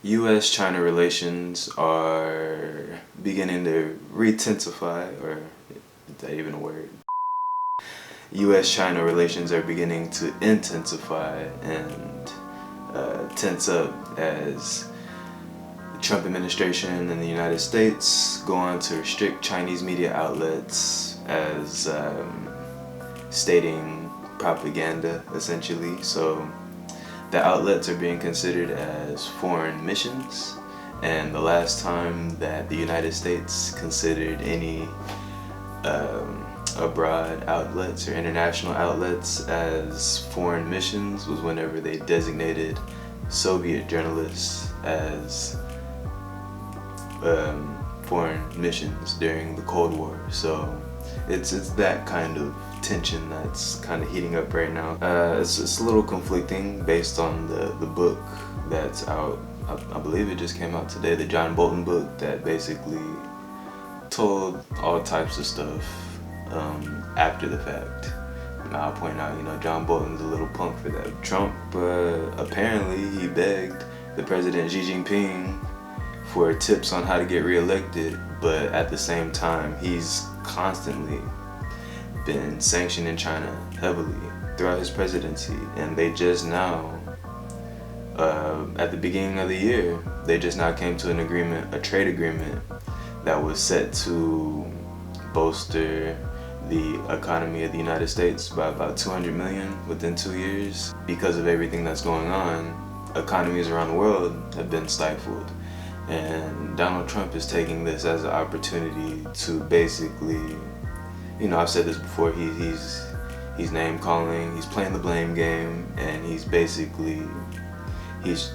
U.S.-China relations are beginning to retensify, or is that even a word? U.S.-China relations are beginning to intensify and tense up as the Trump administration in the United States go on to restrict Chinese media outlets as stating propaganda, essentially. So the outlets are being considered as foreign missions, and the last time that the United States considered any abroad outlets or international outlets as foreign missions was whenever they designated Soviet journalists as foreign missions during the Cold War. So it's that kind of tension that's kind of heating up right now. It's a little conflicting based on the book that's out. I believe it just came out today, the John Bolton book that basically told all types of stuff after the fact. And I'll point out, John Bolton's a little punk for that. Trump, apparently he begged the president Xi Jinping for tips on how to get reelected, but at the same time, he's constantly been sanctioning China heavily throughout his presidency, and they just now, at the beginning of the year, they just now came to an agreement, a trade agreement, that was set to bolster the economy of the United States by about 200 million within 2 years. Because of everything that's going on, economies around the world have been stifled. And Donald Trump is taking this as an opportunity to basically, I've said this before, he's name calling, he's playing the blame game, and he's basically, he's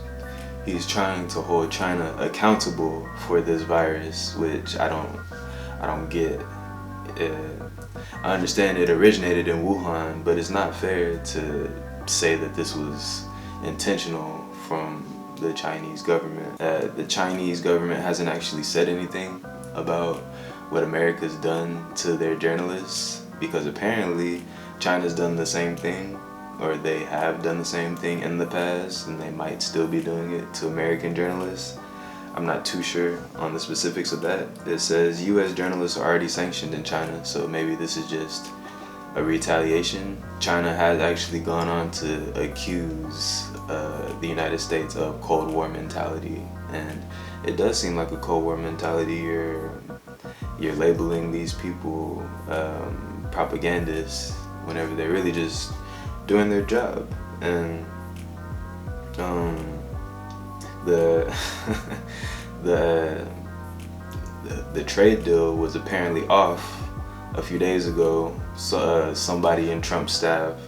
trying to hold China accountable for this virus, which I don't get. I understand it originated in Wuhan, but it's not fair to say that this was intentional from the Chinese government. The Chinese government hasn't actually said anything about what America's done to their journalists, because apparently China's done the same thing, or they have done the same thing in the past, and they might still be doing it to American journalists. I'm not too sure on the specifics of that. It says U.S. journalists are already sanctioned in China, so maybe this is just a retaliation. China has actually gone on to accuse the United States of Cold War mentality, and it does seem like a Cold War mentality. You're labeling these people propagandists whenever they're really just doing their job. And the trade deal was apparently off a few days ago. So somebody in Trump's staff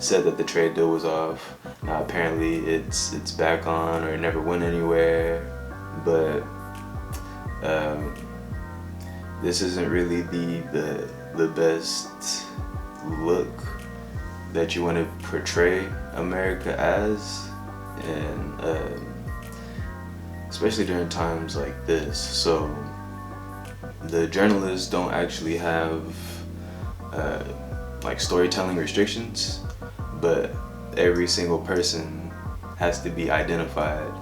said that the trade deal was off. Now apparently it's back on, or it never went anywhere. But this isn't really the best look that you want to portray America as, and especially during times like this. So the journalists don't actually have like storytelling restrictions, but every single person has to be identified.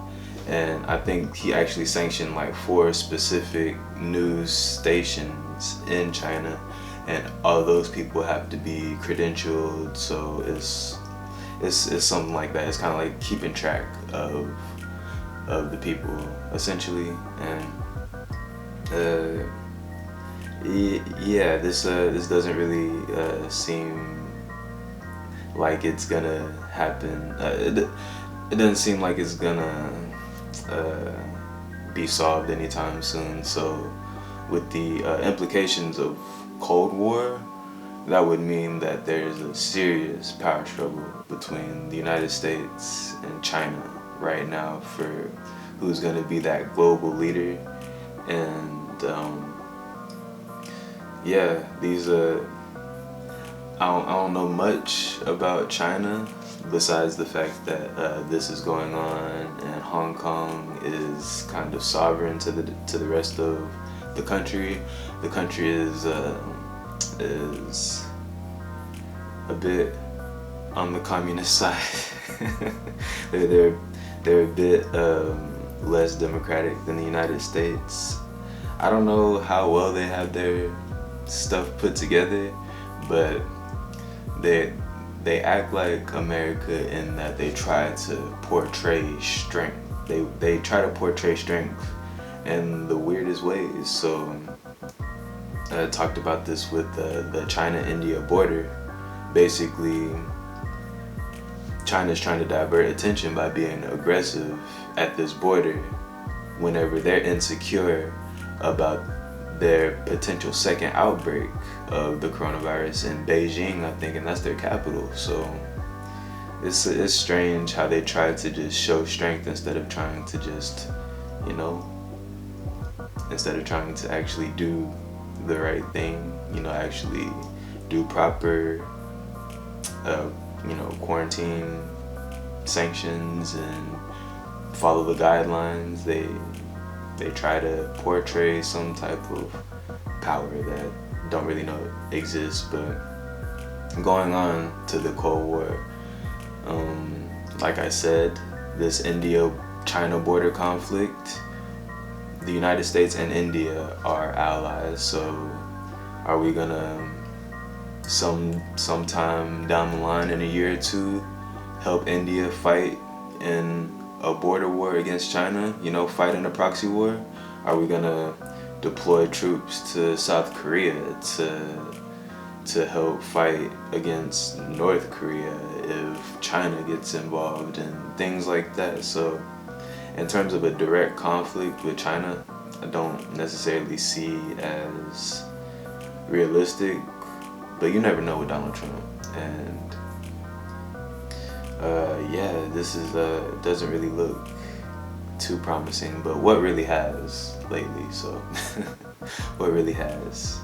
And I think he actually sanctioned like 4 specific news stations in China, and all those people have to be credentialed. So it's something like that. It's kind of like keeping track of the people, essentially. And yeah, this doesn't really seem like it's gonna happen. It doesn't seem like it's gonna be solved anytime soon. So with the implications of Cold War, that would mean that there's a serious power struggle between the United States and China right now for who's going to be that global leader. And yeah, I don't know much about China besides the fact that this is going on, and Hong Kong is kind of sovereign to the rest of the country. The country is a bit on the communist side. they're a bit less democratic than the United States. I don't know how well they have their stuff put together, but they act like America in that they try to portray strength. They try to portray strength in the weirdest ways. So I talked about this with the China-India border. Basically, China's trying to divert attention by being aggressive at this border whenever they're insecure about their potential second outbreak of the coronavirus in Beijing, I think, and that's their capital. So it's strange how they try to just show strength instead of trying to just, instead of trying to actually do the right thing, actually do proper, quarantine sanctions and follow the guidelines. They try to portray some type of power that don't really know exists. But going on to the Cold War, like I said, this India-China border conflict, the United States and India are allies. So are we gonna sometime down the line in a year or two help India fight in a border war against China, fight in a proxy war? Are we gonna deploy troops to South Korea to help fight against North Korea if China gets involved and things like that? So in terms of a direct conflict with China, I don't necessarily see as realistic, but you never know with Donald Trump. And this is doesn't really look too promising. But what really has lately? So what really has?